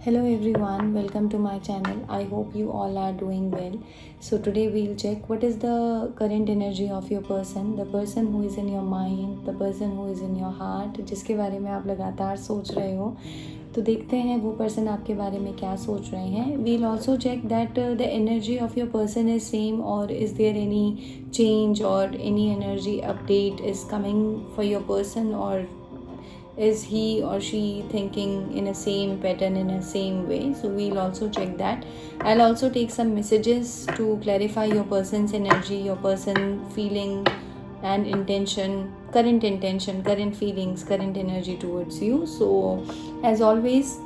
Hello everyone, welcome to my channel. I hope you all are doing well. So today we'll check what is the current energy of your person, the person who is in your mind, the person who is in your heart, जिसके बारे में आप लगातार सोच रहे हो. तो देखते हैं वो पर्सन आपके बारे में क्या सोच रहे हैं. We'll also check that the energy of your person is same or is there any change or any energy update is coming for your person, or is he or she thinking in a same pattern, in a same way. So we'll also check that. I'll also take some messages to clarify your person's energy, your person feeling and intention, current feelings, current energy towards you. So as always,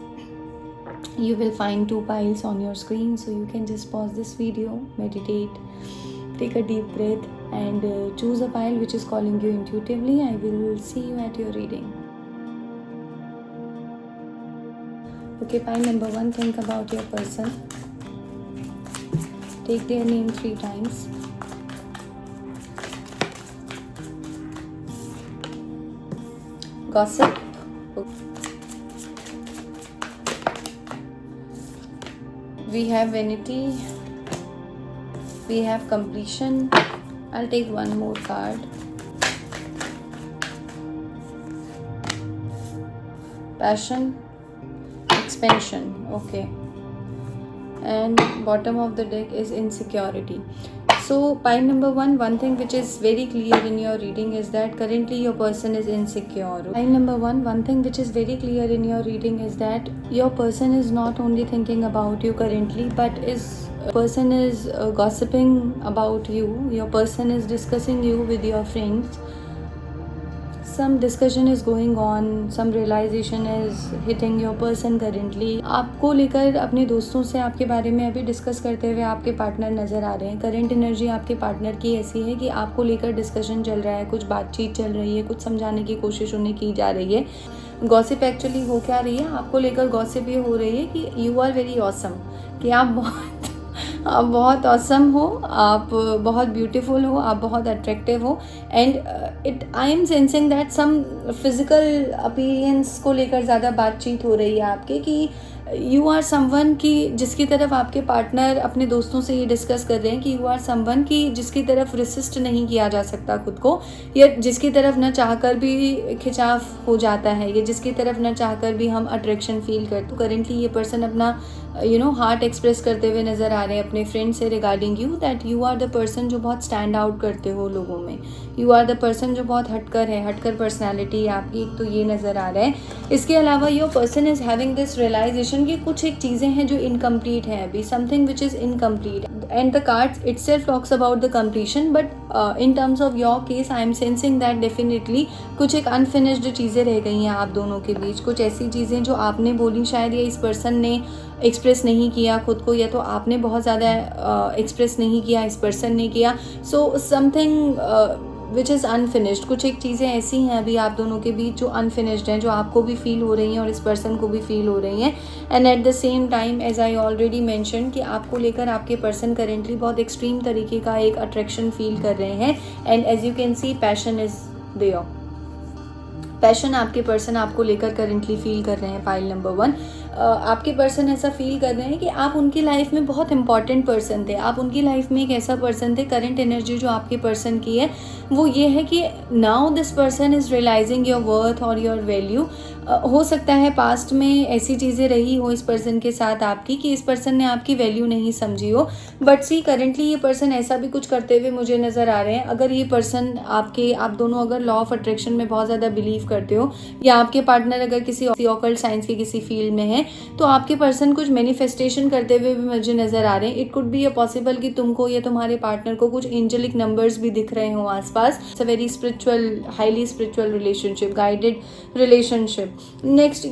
you will find two piles on your screen, so you can just pause this video, meditate, take a deep breath, and choose a pile which is calling you intuitively. I will see you at your reading. Okay, pile number 1, think about your person. Take their name 3 times. Gossip. We have vanity. We have completion. I'll take one more card. Passion. Expansion. Okay. And bottom of the deck is insecurity. So pile number 1, one thing which is very clear in your reading is that currently your person is insecure. Pile number 1, one thing which is very clear in your reading is that your person is not only thinking about you currently, but person is gossiping about you. Your person is discussing you with your friends. Some discussion is going on, some realization is hitting your person currently. आपको लेकर अपने दोस्तों से आपके बारे में अभी discuss करते हुए आपके पार्टनर नज़र आ रहे हैं. करंट एनर्जी आपके पार्टनर की ऐसी है कि आपको लेकर डिस्कशन चल रहा है, कुछ बातचीत चल रही है, कुछ समझाने की कोशिश उन्हें की जा रही है. गॉसिप एक्चुअली हो क्या रही है, आपको लेकर गॉसिप ये हो रही है कि यू आर वेरी ऑसम, कि आप बहुत ऑसम हो, आप बहुत ब्यूटीफुल हो, आप बहुत अट्रैक्टिव हो. And I am sensing that some physical appearance को लेकर ज़्यादा बातचीत हो रही है आपके, कि यू आर समवन की जिसकी तरफ आपके पार्टनर अपने दोस्तों से ये डिस्कस कर रहे हैं कि यू आर समवन की जिसकी तरफ रेसिस्ट नहीं किया जा सकता खुद को, या जिसकी तरफ न चाहकर भी खिंचाव हो जाता है, या जिसकी तरफ न चाहकर भी हम अट्रैक्शन फील करते. तो करेंटली ये पर्सन अपना हार्ट एक्सप्रेस करते हुए नज़र आ रहे हैं अपने फ्रेंड से regarding you, that you are the person जो बहुत स्टैंड आउट करते हो लोगों में. यू आर द पर्सन जो बहुत हटकर है, हटकर पर्सनैलिटी है आपकी, तो ये नज़र आ रहा है. इसके अलावा your person is having this realization कि कुछ एक चीज़ें हैं जो इनकम्प्लीट हैं अभी, something which is incomplete. And the cards itself talks about the completion, but in terms of your case I am sensing that definitely कुछ एक अनफिनिश्ड चीज़ें रह गई हैं आप दोनों के बीच. कुछ ऐसी चीज़ें जो आपने बोली शायद, या इस पर्सन ने एक्सप्रेस नहीं किया खुद को, या तो आपने बहुत ज़्यादा एक्सप्रेस नहीं किया, इस पर्सन ने किया. So something which is unfinished, कुछ एक चीज़ें ऐसी हैं अभी आप दोनों के बीच जो अनफिनिश्ड हैं, जो आपको भी फील हो रही हैं और इस पर्सन को भी फील हो रही हैं. And at the same time as I already mention कि आपको लेकर आपके पर्सन करेंटली बहुत एक्सट्रीम तरीके का एक अट्रैक्शन फील कर रहे हैं. And as you can see passion is there. Passion आपके पर्सन आपको लेकर करेंटली फील कर रहे हैं. पाइल नंबर 1, आपके पर्सन ऐसा फील कर रहे हैं कि आप उनकी लाइफ में बहुत इंपॉर्टेंट पर्सन थे, आप उनकी लाइफ में एक ऐसा पर्सन थे. करंट एनर्जी जो आपके पर्सन की है वो ये है कि now this person is realising your worth और योर वैल्यू. हो सकता है पास्ट में ऐसी चीज़ें रही हो इस पर्सन के साथ आपकी कि इस पर्सन ने आपकी वैल्यू नहीं समझी हो, बट सी करेंटली ये पर्सन ऐसा भी कुछ करते हुए मुझे नज़र आ रहे हैं. अगर ये पर्सन आप दोनों अगर लॉ ऑफ अट्रैक्शन में बहुत ज़्यादा बिलीव करते हो, या आपके पार्टनर अगर किसी ऑकल्ट साइंस के किसी फील्ड में है, तो आपके पर्सन कुछ मैनिफेस्टेशन करते हुए भी मुझे नज़र आ रहे हैं. It could be a possible कि तुमको या तुम्हारे पार्टनर को कुछ एंजेलिक नंबर्स भी दिख रहे हो आसपास. It's a very spiritual, highly spiritual relationship, guided relationship. Next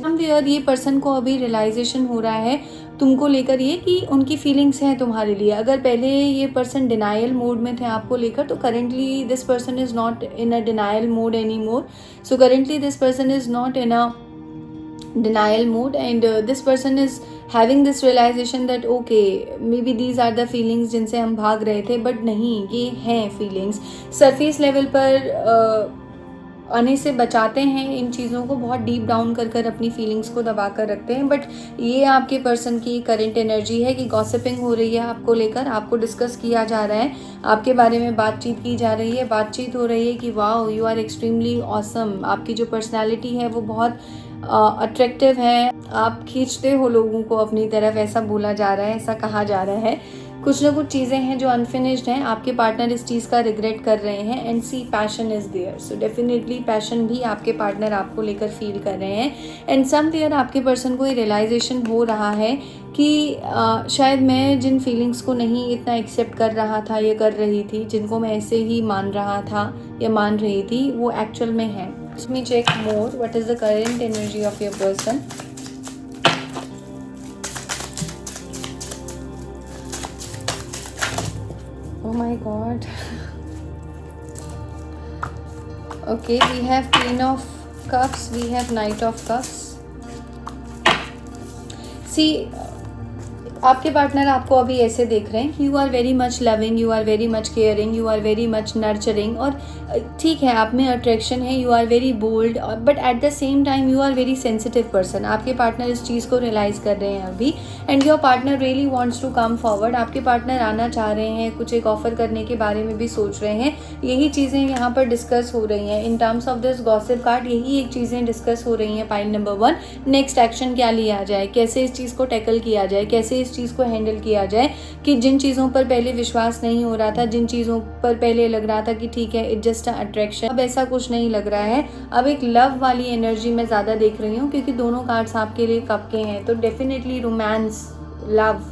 ये पर्सन को अभी रियलाइजेशन हो रहा है तुमको लेकर ये कि उनकी फीलिंग्स हैं तुम्हारे लिए. अगर पहले ये पर्सन डिनायल मोड में थे आपको लेकर, तो currently this person is not in a denial mode any more. So currently this person is not in a denial mode, and this person is having this realization that okay, maybe these are the feelings जिनसे हम भाग रहे थे, but नहीं, ये हैं feelings. Surface level पर आने से बचाते हैं, इन चीज़ों को बहुत डीप डाउन कर कर अपनी फीलिंग्स को दबा कर रखते हैं। बट ये आपके पर्सन की करंट एनर्जी है कि गॉसिपिंग हो रही है आपको लेकर, आपको डिस्कस किया जा रहा है, आपके बारे में बातचीत की जा रही है, बातचीत हो रही है कि wow you are extremely awesome, आपकी जो पर्सनैलिटी है वो बहुत अट्रैक्टिव है, आप खींचते हो लोगों को अपनी तरफ, ऐसा बोला जा रहा है, ऐसा कहा जा रहा है। कुछ ना कुछ चीज़ें हैं जो अनफिनिश्ड हैं, आपके पार्टनर इस चीज़ का रिग्रेट कर रहे हैं। And see passion is there, so definitely passion भी आपके पार्टनर आपको लेकर फील कर रहे हैं। एंड समवेयर आपके पर्सन को ये रियलाइजेशन हो रहा है कि शायद मैं जिन फीलिंग्स को नहीं इतना एक्सेप्ट कर रहा था या कर रही थी, जिनको मैं ऐसे ही मान रहा था या मान रही थी, वो एक्चुअल में है। Let me check more. What is the current energy of your person? Oh my God. Okay, we have Queen of Cups. We have Knight of Cups. See, आपके पार्टनर आपको अभी ऐसे देख रहे हैं, you are very much loving, you are very much caring, you are very much nurturing. और ठीक है, आप में अट्रैक्शन है, you are very bold, but at the same time you are very sensitive person. आपके पार्टनर इस चीज़ को रियलाइज़ कर रहे हैं अभी। And your partner really wants to come forward, आपके पार्टनर आना चाह रहे हैं, कुछ एक ऑफर करने के बारे में भी सोच रहे हैं। यही चीज़ें यहाँ पर डिस्कस हो रही हैं इन terms of this gossip card, यही एक चीज़ें डिस्कस हो रही हैं। पाइल नंबर 1, नेक्स्ट एक्शन क्या लिया जाए, कैसे इस चीज़ को टैकल किया जाए, कैसे इस चीज़ को हैंडल किया जाए कि जिन चीज़ों पर पहले विश्वास नहीं हो रहा था, जिन चीज़ों पर पहले लग रहा था कि ठीक है इट जस्ट अट्रैक्शन, अब ऐसा कुछ नहीं लग रहा है। अब एक लव वाली एनर्जी मैं ज़्यादा देख रही हूँ, क्योंकि दोनों कार्ड्स आपके लिए कप के हैं। तो definitely romance, love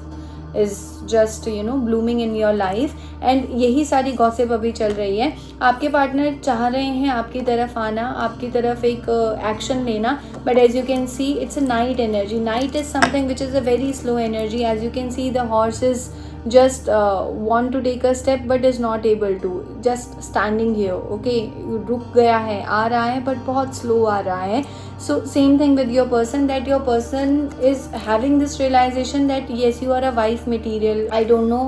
is just blooming in your life. And यही सारी गॉसिप अभी चल रही है। आपके पार्टनर चाह रहे हैं आपकी तरफ आना, आपकी तरफ एक एक्शन लेना, but as you can see it's a knight energy. Knight is something which is a very slow energy. As you can see the horse is just want to take a step but is not able to, just standing here, okay, रुक गया है, आ रहा है but बहुत slow आ रहा है। So same thing with your person, that your person is having this realization that yes you are a wife material. I don't know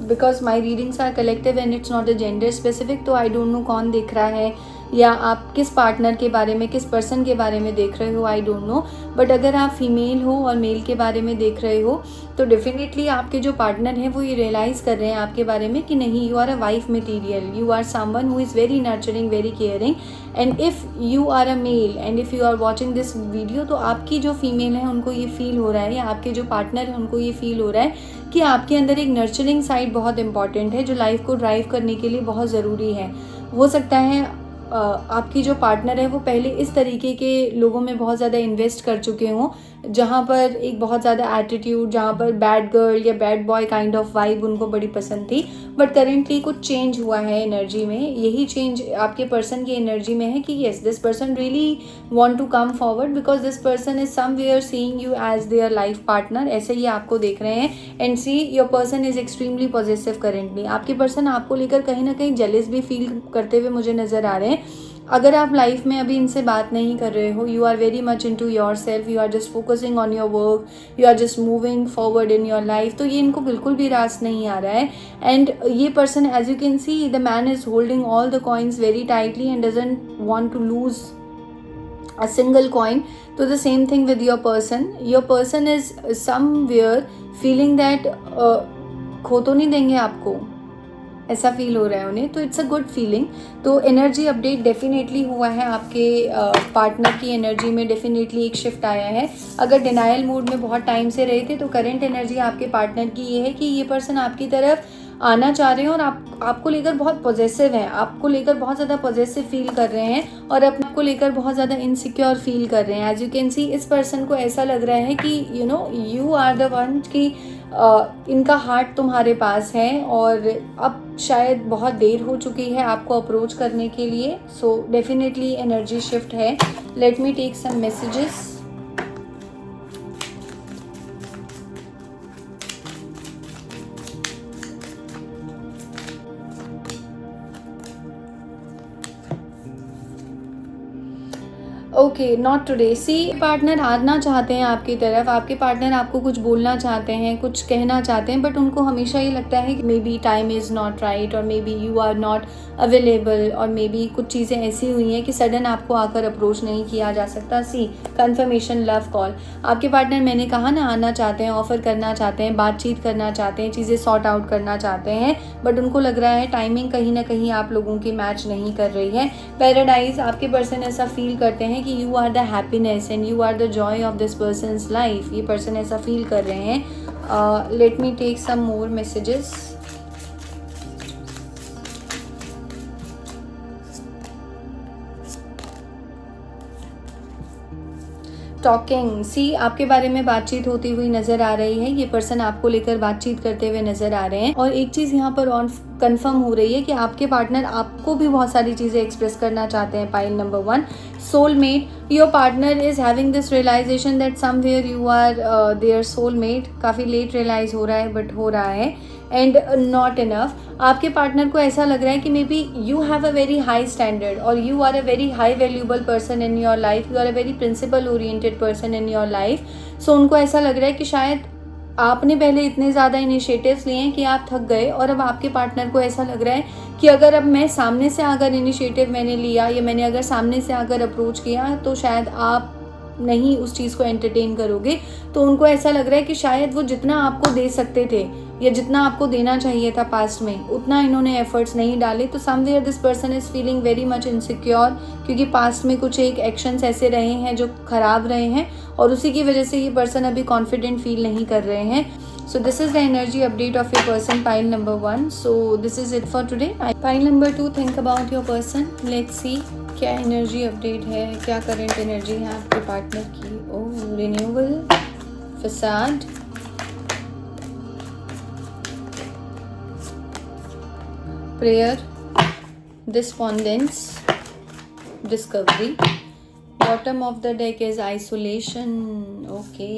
because my readings are collective and it's not a gender specific, तो I don't know कौन देख रहा है या आप किस partner के बारे में, किस पर्सन के बारे में देख रहे हो, आई डोंट नो। बट अगर आप फीमेल हो और मेल के बारे में देख रहे हो तो डेफिनेटली आपके जो पार्टनर हैं वो ये रियलाइज़ कर रहे हैं आपके बारे में कि नहीं, you are a wife material, you are someone who is very nurturing, very caring. And if you are a male and if you are watching this video, तो आपकी जो फीमेल है उनको ये फील हो रहा है, या आपके जो पार्टनर है उनको ये फील हो रहा है कि आपके अंदर एक नर्चरिंग साइड बहुत इंपॉर्टेंट है, जो लाइफ को ड्राइव करने के लिए बहुत ज़रूरी है। हो सकता है आपकी जो पार्टनर है वो पहले इस तरीके के लोगों में बहुत ज़्यादा इन्वेस्ट कर चुके हों, जहाँ पर एक बहुत ज़्यादा एटीट्यूड, जहाँ पर बैड गर्ल या bad boy kind of vibe उनको बड़ी पसंद थी। बट करेंटली कुछ चेंज हुआ है एनर्जी में। यही चेंज आपके पर्सन की एनर्जी में है कि yes this person really want to come forward because this person is somewhere seeing you as their life partner, ऐसे ही आपको देख रहे हैं। And see your person is extremely positive currently. आपके पर्सन आपको लेकर कहीं ना कहीं जेलस भी फील करते हुए मुझे नज़र आ रहे हैं। अगर आप लाइफ में अभी इनसे बात नहीं कर रहे हो, you are very much into yourself, you are just focusing on your work, you are just moving forward in your life, तो ये इनको बिल्कुल भी रास नहीं आ रहा है। एंड ये person as you can see the man is holding all the coins very tightly and doesn't want to lose a single coin. तो the same thing with your person. Your person is somewhere feeling that खो तो नहीं देंगे आपको, ऐसा feel हो रहा है उन्हें। तो इट्स अ गुड फीलिंग। तो एनर्जी अपडेट डेफिनेटली हुआ है, आपके पार्टनर की एनर्जी में डेफिनेटली एक शिफ्ट आया है। अगर डिनायल मूड में बहुत टाइम से रहे थे तो करंट एनर्जी आपके पार्टनर की ये है कि ये पर्सन आपकी तरफ आना चाह रहे हैं और आपको लेकर बहुत पॉजिटिव हैं, आपको लेकर बहुत ज़्यादा पॉजिटिव फील कर रहे हैं और अपने को लेकर बहुत ज़्यादा इनसिक्योर फील कर रहे हैं। एज यू कैन सी इस पर्सन को ऐसा लग रहा है कि यू आर द वन, कि इनका हार्ट तुम्हारे पास है और अब शायद बहुत देर हो चुकी है आपको अप्रोच करने के लिए। सो डेफिनेटली एनर्जी शिफ्ट है। Let me take some messages. Okay, not today. See, partner आना चाहते हैं आपकी तरफ, आपके पार्टनर आपको कुछ बोलना चाहते हैं, कुछ कहना चाहते हैं, बट उनको हमेशा ये लगता है कि maybe time is not right, और maybe you are not available, और मे बी कुछ चीज़ें ऐसी हुई हैं कि सडन आपको आकर अप्रोच नहीं किया जा सकता। सी, कन्फर्मेशन लव कॉल। आपके पार्टनर, मैंने कहा ना, आना चाहते हैं, ऑफर करना चाहते हैं, बातचीत करना चाहते हैं, चीज़ें सॉर्ट आउट करना चाहते हैं, बट उनको लग रहा है टाइमिंग कहीं ना कहीं आप लोगों की मैच नहीं कर रही है। पैराडाइज, आपके पर्सन ऐसा फील करते हैं कि you are the happiness and you are the joy of this person's life. ये पर्सन ऐसा फील कर रहे हैं। Let me take some more messages. Talking, see, आपके बारे में बातचीत होती हुई नजर आ रही है। ये पर्सन आपको लेकर बातचीत करते हुए नजर आ रहे हैं। और एक चीज़ यहाँ पर ऑन कंफर्म हो रही है कि आपके पार्टनर आपको भी बहुत सारी चीज़ें एक्सप्रेस करना चाहते हैं। Pile number 1, soulmate. Your partner is having this realization that somewhere you are their soulmate. काफ़ी लेट रियलाइज हो रहा है, बट हो रहा है। एंड नॉट इनफ, आपके पार्टनर को ऐसा लग रहा है कि maybe you have a very high standard, और you are a very high valuable person in your life, you are a very principle oriented person in your life. सो उनको ऐसा लग रहा है कि शायद आपने पहले इतने ज़्यादा इनिशिएटिव्स लिए हैं कि आप थक गए, और अब आपके पार्टनर को ऐसा लग रहा है कि अगर अब मैं सामने से अगर इनिशिएटिव मैंने लिया, या मैंने अगर सामने से अगर अप्रोच किया, तो शायद आप नहीं उस चीज़ को एंटरटेन करोगे। तो उनको ऐसा लग रहा है कि शायद वो जितना आपको दे सकते थे, या जितना आपको देना चाहिए था पास्ट में, उतना इन्होंने एफर्ट्स नहीं डाले। तो somewhere this person is feeling very much insecure, क्योंकि पास्ट में कुछ एक एक्शंस ऐसे रहे हैं जो खराब रहे हैं, और उसी की वजह से ये पर्सन अभी कॉन्फिडेंट फील नहीं कर रहे हैं। So this is the energy update of your person, pile number 1. So this is it for today. Pile number 2, think about your person. Let's see क्या एनर्जी अपडेट है, क्या करंट एनर्जी है आपके partner की। Oh, renewal, facade, prayer, despondence, discovery. Bottom of the deck is isolation. Okay,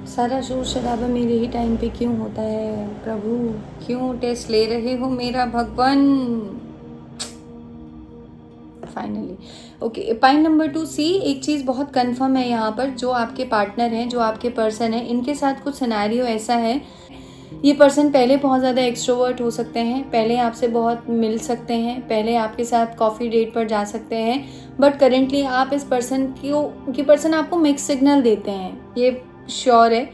सारा शोर शराबा मेरे ही टाइम पे क्यों होता है प्रभु, क्यों टेस्ट ले रहे हो मेरा भगवान। फाइनली ओके, पॉइंट नंबर 2, सी, एक चीज़ बहुत कंफर्म है यहाँ पर, जो आपके पार्टनर हैं, जो आपके पर्सन है, इनके साथ कुछ सिनेरियो ऐसा है, ये पर्सन पहले बहुत ज़्यादा एक्सट्रोवर्ट हो सकते हैं, पहले आपसे बहुत मिल सकते हैं, पहले आपके साथ कॉफ़ी डेट पर जा सकते हैं, बट करेंटली आप इस पर्सन की पर्सन आपको मिक्स सिग्नल देते हैं, ये श्योर है,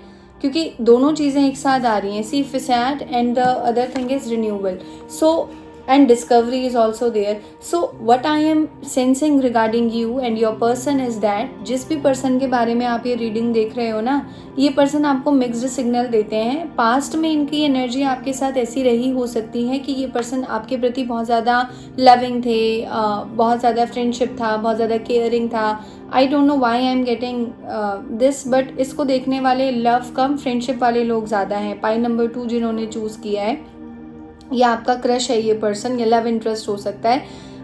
क्योंकि दोनों चीज़ें एक साथ आ रही हैं। See, facade and the other thing is renewal, so and discovery is also there. So what I am sensing regarding you and your person is that जिस भी पर्सन के बारे में आप ये रीडिंग देख रहे हो ना, ये पर्सन आपको मिक्स्ड सिग्नल देते हैं। पास्ट में इनकी एनर्जी आपके साथ ऐसी रही हो सकती है कि ये पर्सन आपके प्रति बहुत ज़्यादा लविंग थे, बहुत ज़्यादा फ्रेंडशिप था, बहुत ज़्यादा केयरिंग था। I don't know why I am getting this, but इसको देखने वाले लव कम फ्रेंडशिप वाले लोग ज़्यादा हैं। पाई नंबर 2 जिन्होंने चूज़ किया है, या आपका क्रश है ये पर्सन, या लव इंटरेस्ट हो सकता है,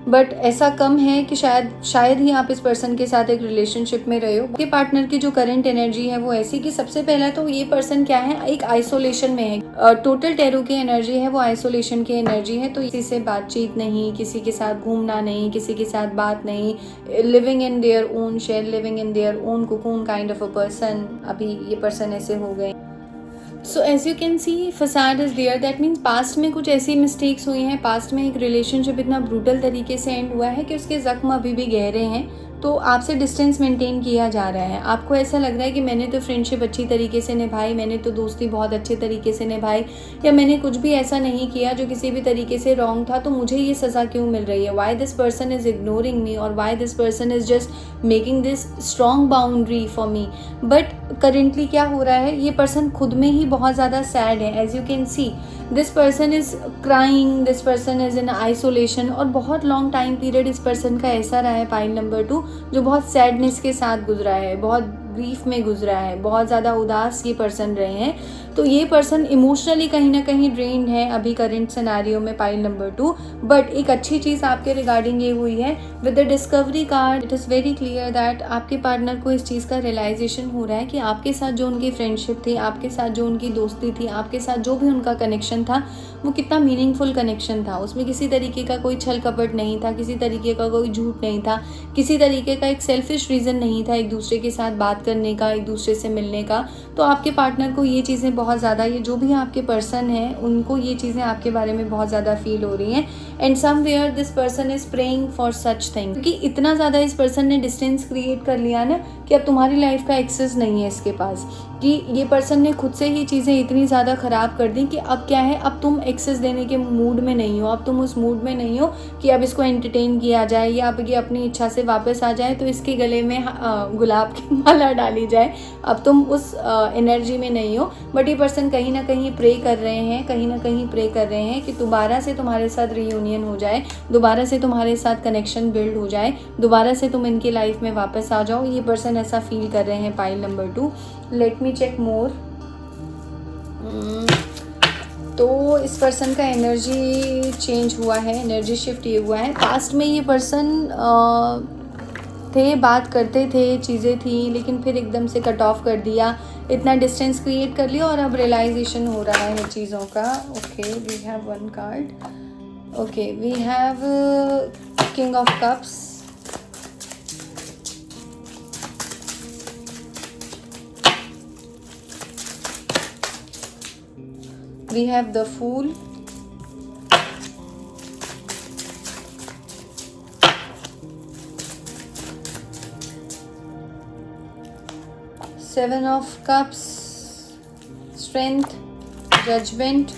बट ऐसा कम है कि शायद ही आप इस पर्सन के साथ एक रिलेशनशिप में रहे हो। आपके पार्टनर की जो करंट एनर्जी है वो ऐसी कि सबसे पहला तो ये पर्सन क्या है, एक आइसोलेशन में है। टोटल टैरो की एनर्जी है वो आइसोलेशन की एनर्जी है। तो किसी से बातचीत नहीं, किसी के साथ घूमना नहीं, किसी के साथ बात नहीं, living in their own shell, living in their own cocoon kind of a person. अभी ये पर्सन ऐसे हो गए। So as you can see, facade is there, that means past में कुछ ऐसी मिस्टेक्स हुई हैं, पास्ट में एक रिलेशनशिप इतना ब्रूटल तरीके से एंड हुआ है कि उसके ज़ख्म अभी भी गहरे हैं। तो आपसे डिस्टेंस मेंटेन किया जा रहा है। आपको ऐसा लग रहा है कि मैंने तो फ्रेंडशिप अच्छी तरीके से निभाई, मैंने तो दोस्ती बहुत अच्छे तरीके से निभाई, या मैंने कुछ भी ऐसा नहीं किया जो किसी भी तरीके से रॉन्ग था, तो मुझे ये सज़ा क्यों मिल रही है। Why this person is ignoring me, और why this person is just making this strong boundary for me. But currently क्या हो रहा है, ये पर्सन खुद में ही बहुत ज़्यादा सैड है। As you can see, this person is crying, this person is in isolation, और बहुत लॉन्ग टाइम पीरियड इस पर्सन का ऐसा रहा है, पाइल नंबर 2, जो बहुत सैडनेस के साथ गुजरा है, बहुत ग्रीफ में गुजरा है, बहुत ज़्यादा उदास ये पर्सन रहे हैं। तो ये पर्सन इमोशनली कहीं ना कहीं ड्रेन्ड है अभी करंट सिनेरियो में, पाइल नंबर 2। बट एक अच्छी चीज़ आपके रिगार्डिंग ये हुई है with the discovery card. It is very clear that आपके पार्टनर को इस चीज़ का रियलाइजेशन हो रहा है कि आपके साथ जो उनकी फ्रेंडशिप थी, आपके साथ जो उनकी दोस्ती थी, आपके साथ जो भी उनका कनेक्शन था, वो कितना मीनिंगफुल कनेक्शन था। उसमें किसी तरीके का कोई छल कपट नहीं था, किसी तरीके का कोई झूठ नहीं था, किसी तरीके का एक सेल्फिश रीज़न नहीं था एक दूसरे के साथ बात करने का, एक दूसरे से मिलने का। तो आपके पार्टनर को ये चीज़ें बहुत ज़्यादा, ये जो भी आपके पर्सन हैं उनको ये चीज़ें आपके बारे में बहुत ज़्यादा फील हो रही हैं। And somewhere this person is praying for such thing, क्योंकि इतना ज़्यादा इस पर्सन ने डिस्टेंस क्रिएट कर लिया ना कि अब तुम्हारी लाइफ का एक्सेस नहीं है इसके पास, कि ये पर्सन ने खुद से ही चीज़ें इतनी ज़्यादा ख़राब कर दी कि अब क्या है, अब तुम एक्सेस देने के मूड में नहीं हो, अब तुम उस मूड में नहीं हो कि अब इसको एंटरटेन किया जाए या अब ये अपनी इच्छा से वापस आ जाए तो इसके गले में गुलाब की माला डाली जाए। अब तुम उस एनर्जी में नहीं हो। बट ये पर्सन कहीं ना कहीं प्रे कर रहे हैं, कहीं ना कहीं प्रे कर रहे हैं कि दोबारा से तुम्हारे साथ रीयूनियन हो जाए, दोबारा से तुम्हारे साथ कनेक्शन बिल्ड हो जाए, दोबारा से तुम इनकी लाइफ में वापस आ जाओ। ये पर्सन ऐसा फील कर रहे हैं pile number 2। Let me check more. तो इस पर्सन का एनर्जी चेंज हुआ है, एनर्जी शिफ्ट ये हुआ है। पास्ट में ये पर्सन थे, बात करते थे, चीज़ें थी, लेकिन फिर एकदम से कट ऑफ कर दिया, इतना डिस्टेंस क्रिएट कर लिया और अब रियलाइजेशन हो रहा है चीज़ों का। Okay, we have one card. Okay, we have king of cups, we have the Fool, Seven of Cups, Strength, Judgment,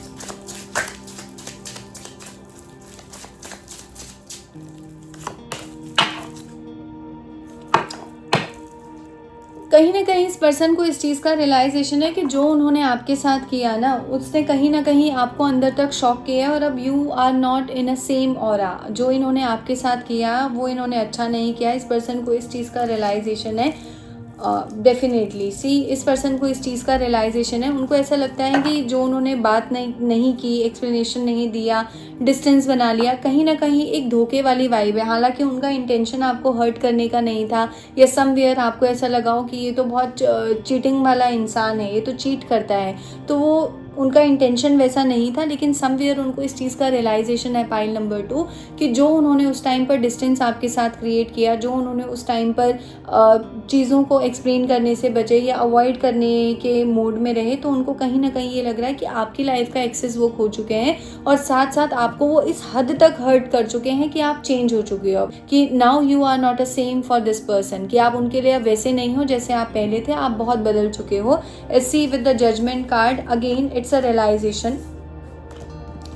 कहीं ना कहीं इस पर्सन को इस चीज़ का रियलाइजेशन है कि जो उन्होंने आपके साथ किया ना, उसने कहीं ना कहीं आपको अंदर तक शॉक किया है और अब you are not in a same aura. जो इन्होंने आपके साथ किया वो इन्होंने अच्छा नहीं किया। इस पर्सन को इस चीज़ का रियलाइजेशन है डेफिनेटली। इस पर्सन को इस चीज़ का रियलाइजेशन है। उनको ऐसा लगता है कि जो उन्होंने बात नहीं की, एक्सप्लेनेशन नहीं दिया, डिस्टेंस बना लिया, कहीं ना कहीं एक धोखे वाली वाइब है। हालांकि उनका इंटेंशन आपको हर्ट करने का नहीं था, या समवेयर आपको ऐसा लगा हो कि ये तो बहुत चीटिंग वाला इंसान है, ये तो चीट करता है, तो वो उनका इंटेंशन वैसा नहीं था। लेकिन समवेयर उनको इस चीज़ का रियलाइजेशन है पाइल नंबर 2 कि जो उन्होंने उस टाइम पर डिस्टेंस आपके साथ क्रिएट किया, जो उन्होंने उस टाइम पर चीज़ों को एक्सप्लेन करने से बचे या अवॉइड करने के मोड में रहे, तो उनको कहीं ना कहीं ये लग रहा है कि आपकी लाइफ का एक्सेस वो खो चुके हैं और साथ साथ आपको वो इस हद तक हर्ट कर चुके हैं कि आप चेंज हो चुके हो, कि now you are not a same for this person, कि आप उनके लिए अब वैसे नहीं हो जैसे आप पहले थे, आप बहुत बदल चुके हो। See with the judgement card again it's a realization.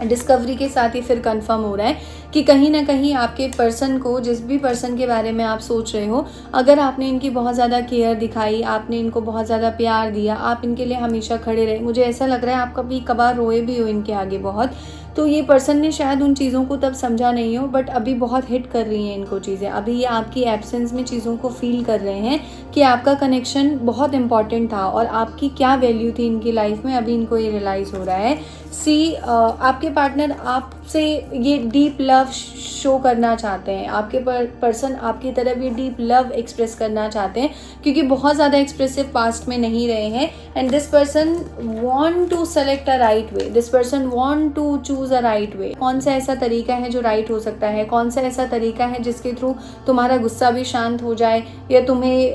Discovery के साथ ही फिर कंफर्म हो रहा है कि कहीं ना कहीं आपके पर्सन को, जिस भी पर्सन के बारे में आप सोच रहे हो, अगर आपने इनकी बहुत ज़्यादा केयर दिखाई, आपने इनको बहुत ज़्यादा प्यार दिया, आप इनके लिए हमेशा खड़े रहे, मुझे ऐसा लग रहा है आप कभी कभार रोए भी हो इनके आगे बहुत, तो ये पर्सन ने शायद उन चीज़ों को तब समझा नहीं हो, बट अभी बहुत हिट कर रही हैं इनको चीज़ें। अभी ये आपकी एब्सेंस में चीज़ों को फील कर रहे हैं कि आपका कनेक्शन बहुत इंपॉर्टेंट था और आपकी क्या वैल्यू थी इनकी लाइफ में, अभी इनको ये रियलाइज़ हो रहा है। आपके पार्टनर आपसे ये डीप लव शो करना चाहते हैं, आपके पर्सन आपकी तरफ ये डीप लव एक्सप्रेस करना चाहते हैं, क्योंकि बहुत ज़्यादा एक्सप्रेसिव पास्ट में नहीं रहे हैं। And this person want to select a right way, this person want to choose a right way. कौन सा ऐसा तरीका है जो राइट हो सकता है, कौन सा ऐसा तरीका है जिसके थ्रू तुम्हारा गुस्सा भी शांत हो जाए, या तुम्हें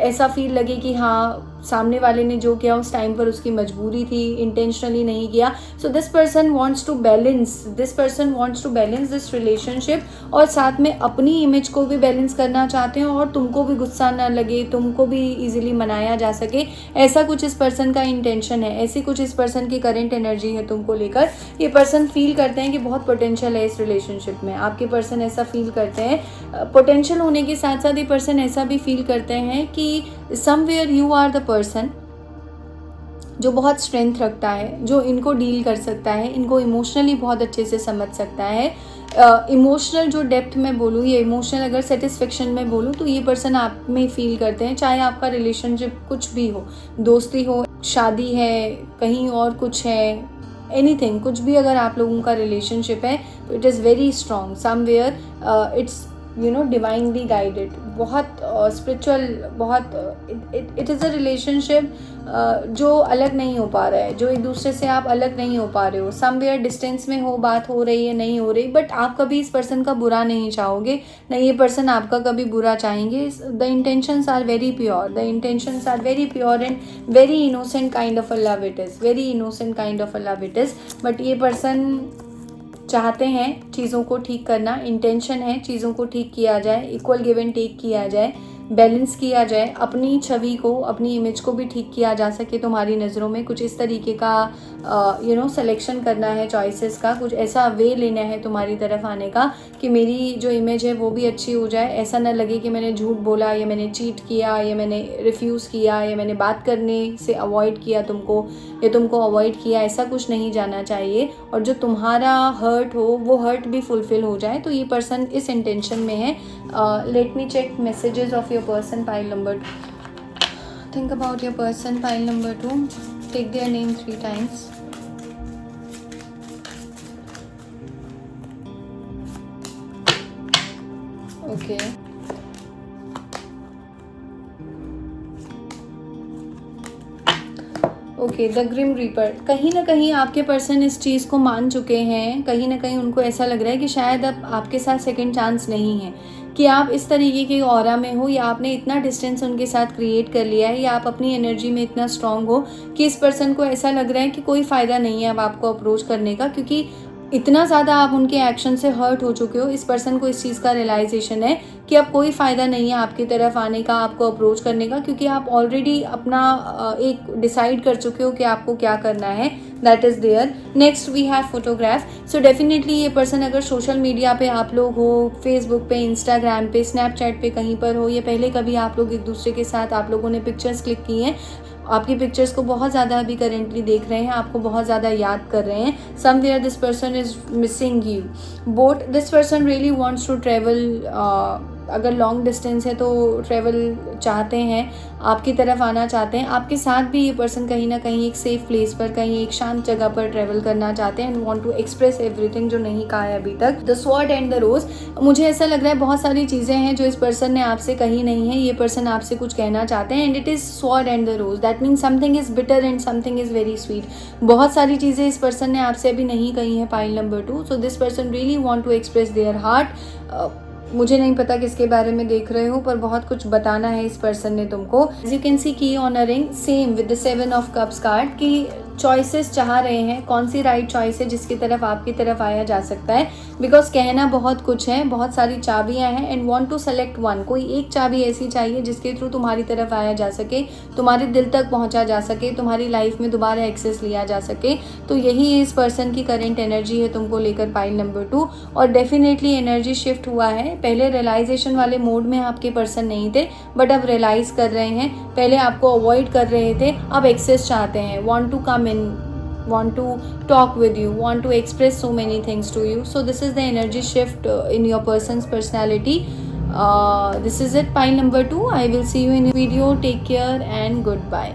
ऐसा फील लगे कि हाँ सामने वाले ने जो किया उस टाइम पर उसकी मजबूरी थी, इंटेंशनली नहीं किया। So this person wants to balance, this person wants to balance this relationship, और साथ में अपनी इमेज को भी बैलेंस करना चाहते हैं और तुमको भी गुस्सा ना लगे, तुमको भी इजीली मनाया जा सके, ऐसा कुछ इस पर्सन का इंटेंशन है, ऐसी कुछ इस पर्सन की करंट एनर्जी है तुमको लेकर। ये पर्सन फील करते हैं कि बहुत पोटेंशियल है इस रिलेशनशिप में, आपके पर्सन ऐसा फील करते हैं। पोटेंशियल होने के साथ साथ ये पर्सन ऐसा भी फील करते हैं कि somewhere you are the person जो बहुत स्ट्रेंथ रखता है, जो इनको डील कर सकता है, इनको इमोशनली बहुत अच्छे से समझ सकता है। इमोशनल जो डेप्थ में बोलूँ या इमोशनल अगर सेटिस्फेक्शन में बोलूँ तो ये पर्सन आप में फील करते हैं, चाहे आपका रिलेशनशिप कुछ भी हो, दोस्ती हो, शादी है, कहीं और कुछ है, एनीथिंग, कुछ भी अगर आप लोगों का रिलेशनशिप है तो it is very strong somewhere, it's divinely guided, बहुत स्पिरिचुअल, बहुत इट इज़ अ रिलेशनशिप जो अलग नहीं हो पा रहा है, जो एक दूसरे से आप अलग नहीं हो पा रहे हो, समवेयर डिस्टेंस में हो, बात हो रही है नहीं हो रही, बट आप कभी इस पर्सन का बुरा नहीं चाहोगे, ना ये पर्सन आपका कभी बुरा चाहेंगे। The intentions are very pure, the intentions are very pure and very innocent kind of a love it is, very innocent kind of a love it is. But ये पर्सन चाहते हैं चीज़ों को ठीक करना, इंटेंशन है चीज़ों को ठीक किया जाए, इक्वल गिव एंड टेक किया जाए, बैलेंस किया जाए, अपनी छवि को, अपनी इमेज को भी ठीक किया जा सके तुम्हारी नज़रों में। कुछ इस तरीके का सिलेक्शन करना है चॉइसेस का, कुछ ऐसा वे लेना है तुम्हारी तरफ आने का कि मेरी जो इमेज है वो भी अच्छी हो जाए, ऐसा ना लगे कि मैंने झूठ बोला या मैंने चीट किया या मैंने रिफ्यूज़ किया या मैंने बात करने से अवॉइड किया तुमको या तुमको अवॉइड किया, ऐसा कुछ नहीं जाना चाहिए। और जो तुम्हारा हर्ट हो वो हर्ट भी फुलफिल हो जाए, तो ये पर्सन इस इंटेंशन में है। Let me check messages of your person, pile number 2. Think about your person, pile number 2. Take their name 3 times. Okay. Okay, the grim reaper. कहीं ना कहीं आपके पर्सन इस चीज़ को मान चुके हैं, कहीं ना कहीं उनको ऐसा लग रहा है कि शायद अब आपके साथ सेकंड चांस नहीं है, कि आप इस तरीके के ऑरा में हो या आपने इतना डिस्टेंस उनके साथ क्रिएट कर लिया है या आप अपनी एनर्जी में इतना स्ट्रांग हो कि इस पर्सन को ऐसा लग रहा है कि कोई फ़ायदा नहीं है अब आपको अप्रोच करने का, क्योंकि इतना ज़्यादा आप उनके एक्शन से हर्ट हो चुके हो। इस पर्सन को इस चीज़ का रियलाइजेशन है कि अब कोई फ़ायदा नहीं है आपकी तरफ आने का, आपको अप्रोच करने का, क्योंकि आप ऑलरेडी अपना एक डिसाइड कर चुके हो कि आपको क्या करना है। That is there. Next we have photograph. So definitely ये पर्सन अगर सोशल मीडिया पे आप लोग हो, फेसबुक पे, इंस्टाग्राम पे, स्नैपचैट पे कहीं पर हो, या पहले कभी आप लोग एक दूसरे के साथ आप लोगों ने पिक्चर्स क्लिक की हैं, आपकी पिक्चर्स को बहुत ज़्यादा अभी करेंटली देख रहे हैं, आपको बहुत ज़्यादा याद कर रहे हैं, somewhere this person is missing you. But this person really wants to travel, अगर लॉन्ग डिस्टेंस है तो ट्रैवल चाहते हैं, आपकी तरफ आना चाहते हैं, आपके साथ भी ये पर्सन कहीं ना कहीं एक सेफ प्लेस पर, कहीं एक शांत जगह पर ट्रैवल करना चाहते हैं and want to express everything जो नहीं कहा है अभी तक। The sword and the rose. मुझे ऐसा लग रहा है बहुत सारी चीज़ें हैं जो इस पर्सन ने आपसे कही नहीं है, ये पर्सन आपसे कुछ कहना चाहते हैं and it is sword and the rose. That means something is bitter and something is very sweet. बहुत सारी चीज़ें इस पर्सन ने आपसे अभी नहीं कही हैं, pile number 2। So this person really want to express their heart. मुझे नहीं पता किसके बारे में देख रहे हो, पर बहुत कुछ बताना है इस पर्सन ने तुमको। एज यू कैन सी की on a ring, same with the 7 of cups card, की चॉइसेस चाह रहे हैं, कौन सी राइट चॉइस है जिसकी तरफ आपकी तरफ आया जा सकता है, बिकॉज कहना बहुत कुछ है, बहुत सारी चाबियां हैं and want to select one. कोई एक चाबी ऐसी चाहिए जिसके थ्रू तुम्हारी तरफ आया जा सके, तुम्हारे दिल तक पहुंचा जा सके, तुम्हारी लाइफ में दोबारा एक्सेस लिया जा सके। तो यही इस पर्सन की करेंट एनर्जी है तुमको लेकर, पाइल नंबर 2। और डेफिनेटली एनर्जी शिफ्ट हुआ है। पहले रियलाइजेशन वाले मोड में आपके पर्सन नहीं थे, बट अब रियलाइज कर रहे हैं। पहले आपको अवॉइड कर रहे थे, अब एक्सेस चाहते हैं, want to come in, want to talk with you, want to express so many things to you. So this is the energy shift in your person's personality. This is it, pile number 2. I will see you in a video. Take care and goodbye.